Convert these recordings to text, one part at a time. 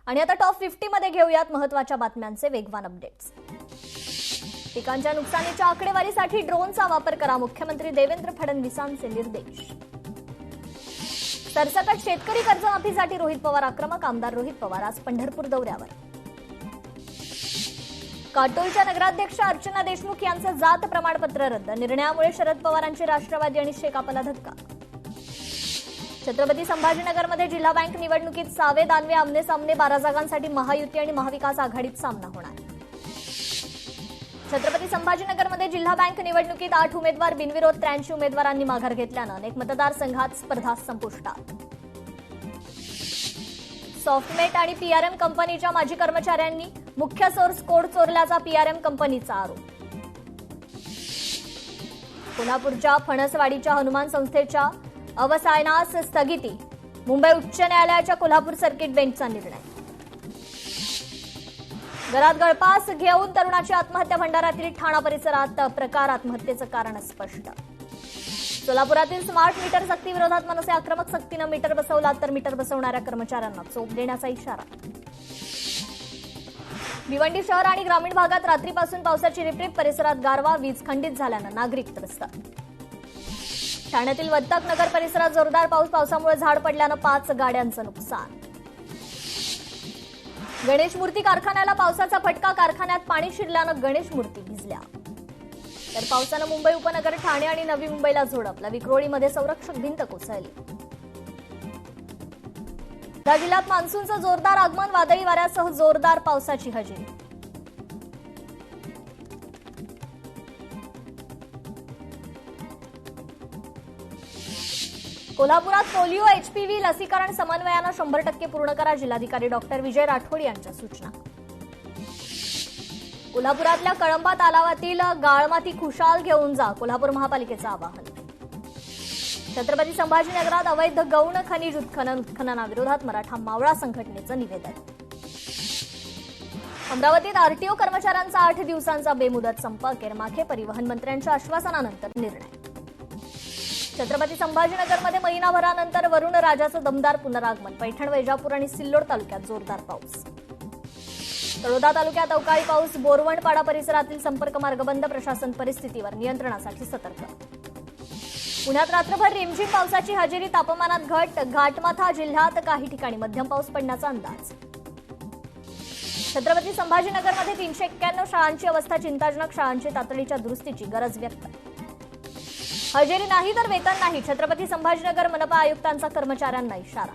आणि आता टॉप 50 मध्ये घेऊयात महत्त्वाच्या बातम्यांचे वेगवान अपडेट्स। पिकांच्या नुकसानीच्या आकडेवारीसाठी ड्रोनचा वापर करा, मुख्यमंत्री देवेंद्र फडणवीसांचे निर्देश। सरसकट शेतकरी कर्जमाफीसाठी रोहित पवार आक्रमक, आमदार रोहित पवार आज पंढरपूर दौऱ्यावर। काटोलच्या नगराध्यक्ष अर्चना देशमुख यांचं जात प्रमाणपत्र रद्द, निर्णयामुळे शरद पवारांचे राष्ट्रवादी आणि शेकापला धक्का। छत्रपती संभाजीनगरमध्ये जिल्हा बँक निवडणुकीत सावे दानवे आमने सामने, 12 जागांसाठी महायुती आणि महाविकास आघाडीत सामना होणार। छत्रपती संभाजीनगरमध्ये जिल्हा बँक निवडणुकीत 8 उमेदवार बिनविरोध, 83 उमेदवारांनी माघार घेतल्यानं अनेक मतदारसंघात स्पर्धा संपुष्टात। सॉफ्टमेट आणि पीआरएम कंपनीच्या माजी कर्मचाऱ्यांनी मुख्य सोर्स कोड चोरल्याचा पीआरएम कंपनीचा आरोप। कोल्हापूरच्या फणसवाडीच्या हनुमान संस्थेच्या अवसायनास स्थगिती, मुंबई उच्च न्यायालयाच्या कोल्हापूर सर्किट बेंचचा निर्णय। घरात गळफास घेऊन तरुणाची आत्महत्या, भंडाऱ्यातील ठाणा परिसरात प्रकार, आत्महत्येचं कारण स्पष्ट। सोलापुरातील स्मार्ट मीटर सक्तीविरोधात मनसे आक्रमक, सक्तीनं मीटर बसवला तर मीटर बसवणाऱ्या कर्मचाऱ्यांना चोप देण्याचा इशारा। भिवंडी शहर आणि ग्रामीण भागात रात्रीपासून पावसाची रिपरिप, परिसरात गारवा, वीज खंडित झाल्यानं नागरिक त्रस्त। ठाण्यातील वत्तक नगर परिसरात जोरदार पाऊस, पावसामुळे झाड पडल्यानं 5 गाड्यांचं नुकसान। गणेश मूर्ती कारखान्याला पावसाचा फटका, कारखान्यात पाणी शिरल्यानं गणेश मूर्ती भिजल्या। तर पावसानं मुंबई उपनगर, ठाणे आणि नवी मुंबईला झोडपलं, विक्रोळीमध्ये संरक्षक भिंत कोसळली। जिल्ह्यात मान्सूनचं जोरदार आगमन, वादळी वाऱ्यासह जोरदार पावसाची हजेरी। कोल्हापुरात पोलिओ एचपीव्ही लसीकरण समन्वयानं 100% पूर्ण करा, जिल्हाधिकारी डॉक्टर विजय राठोड यांच्या सूचना। कोल्हापुरातल्या कळंबा तलावातील गाळमाती खुशाल घेऊन जा, कोल्हापूर महापालिकेचं आवाहन। छत्रपती संभाजीनगरात अवैध गौण खनिज उत्खननाविरोधात मराठा मावळा संघटनेचं निवेदन। अमरावतीत आरटीओ कर्मचाऱ्यांचा 8 दिवसांचा बेमुदत संप, केरमाखे परिवहन मंत्र्यांच्या आश्वासनानंतर निर्णय। छत्रपती संभाजीनगरमध्ये महिनाभरानंतर वरुण राजाचं दमदार पुनरागमन, पैठण, वैजापूर आणि सिल्लोड तालुक्यात जोरदार पाऊस। तळोदा तालुक्यात अवकाळी पाऊस, बोरवणपाडा परिसरातील संपर्क मार्ग बंद, प्रशासन परिस्थितीवर नियंत्रणासाठी सतर्क। पुण्यात रात्रभर रिमझिम पावसाची हजेरी, तापमानात घट, घाटमाथा जिल्ह्यात काही ठिकाणी मध्यम पाऊस पडण्याचा अंदाज। छत्रपती संभाजीनगरमध्ये 391 शाळांची अवस्था चिंताजनक, शाळांची तातडीच्या दुरुस्तीची गरज व्यक्त। हजेरी नाही तर वेतन नाही, छत्रपती संभाजीनगर मनपा आयुक्तांचा कर्मचाऱ्यांना इशारा।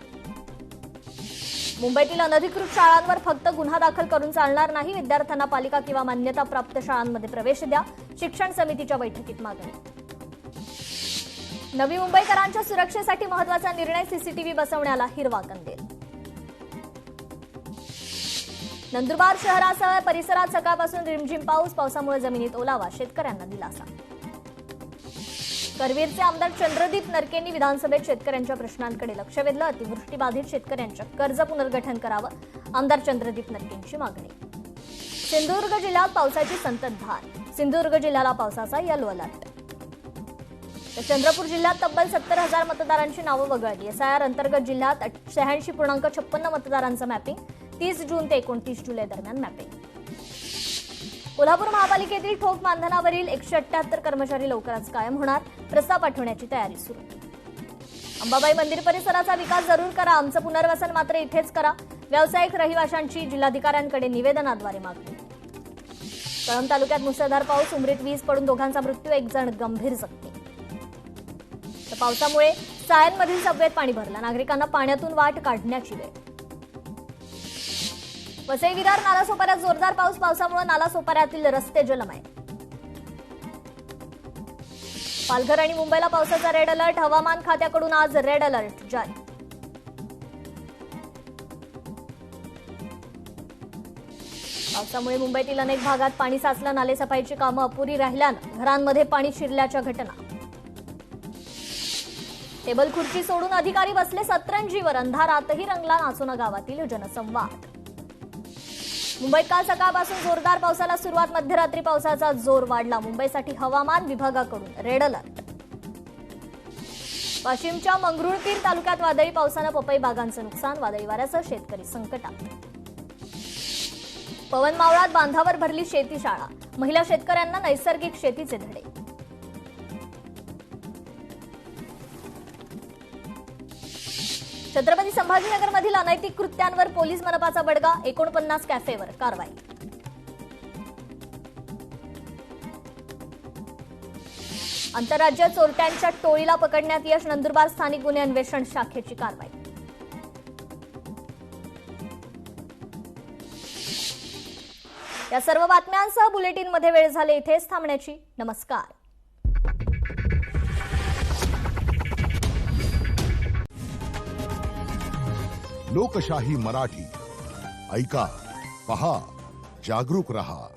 मुंबईतील अनधिकृत शाळांवर फक्त गुन्हा दाखल करून चालणार नाही, विद्यार्थ्यांना पालिका किंवा मान्यताप्राप्त शाळांमध्ये प्रवेश द्या, शिक्षण समितीच्या बैठकीत मागणी। नवी मुंबईकरांच्या सुरक्षेसाठी महत्त्वाचा निर्णय, सीसीटीव्ही बसवण्याला हिरवा कंदील। नंदुरबार शहरासह परिसरात सकाळपासून रिमझिम पाऊस, पावसामुळे जमिनीत ओलावा, शेतकऱ्यांना दिलासा। करवीरचे आमदार चंद्रदीप नरकेंनी विधानसभेत शेतकऱ्यांच्या प्रश्नांकडे लक्ष वेधलं, अतिवृष्टीबाधित शेतकऱ्यांच्या कर्ज पुनर्गठन करावं, आमदार चंद्रदीप नरकेंची मागणी। सिंधुदुर्ग जिल्ह्यात पावसाची संततधार, सिंधुदुर्ग जिल्ह्याला पावसाचा येलो अलर्ट। तर चंद्रपूर जिल्ह्यात तब्बल 70,000 मतदारांची नावं वगळली, एसआयआर अंतर्गत जिल्ह्यात 86.56 मतदारांचं मॅपिंग, 30 जून ते 29 जुलै दरम्यान मॅपिंग। कोल्हापूर महापालिकेतील ठोक मानधनावरील 178 कर्मचारी लवकरच कायम होणार, प्रस्ताव पाठवण्याची तयारी सुरू। अंबाबाई मंदिर परिसराचा विकास जरूर करा, आमचं पुनर्वसन मात्र इथेच करा, व्यावसायिक रहिवाशांची जिल्हाधिकाऱ्यांकडे निवेदनाद्वारे मागणी। कळंब तालुक्यात मुसळधार पाऊस, उमरीत वीज पडून दोघांचा मृत्यू, 1 जण गंभीर जखमी। तर पावसामुळे सायनमधील सबवेत पाणी भरलं, नागरिकांना पाण्यातून वाट काढण्याची वेळ। वसई विरार नालासोपाऱ्यात जोरदार पाऊस, पावसामुळे नालासोपाऱ्यातील रस्ते जलमय। पालघर आणि मुंबईला पावसाचा रेड अलर्ट, हवामान खात्याकडून आज रेड अलर्ट जारी। पावसामुळे मुंबईतील अनेक भागात पाणी साचलं, नालेसफाईची कामं अपुरी राहिल्यानं घरांमध्ये पाणी शिरल्याच्या घटना। टेबल खुर्ची सोडून अधिकारी बसले सतरंजीवर, अंधारातही रंगला नाचोना गावातील जनसंवाद। मुंबईत काल सकाळपासून जोरदार पावसाला सुरुवात, मध्यरात्री पावसाचा जोर वाढला, मुंबईसाठी हवामान विभागाकडून रेड अलर्ट। वाशिमच्या मंगरुळपीर तालुक्यात वादळी पावसानं पपई बागांचं नुकसान, वादळी वाऱ्यासह शेतकरी संकटात। पवन मावळात बांधावर भरली शेतीशाळा, महिला शेतकऱ्यांना नैसर्गिक शेतीचे धडे. छत्रपती संभाजीनगरमधील अनैतिक कृत्यांवर पोलीस मनपाचा बडगा, 49 कॅफेवर कारवाई. आंतरराज्य चोरट्यांच्या टोळीला पकडण्यात यश, नंदुरबार स्थानिक गुन्हे अन्वेषण शाखेची कारवाई. या सर्व बातम्यांसह बुलेटिनमध्ये वेळ झाले इथेच थांबण्याची. नमस्कार. लोकशाही मराठी ऐका, पहा, जागरूक रहा.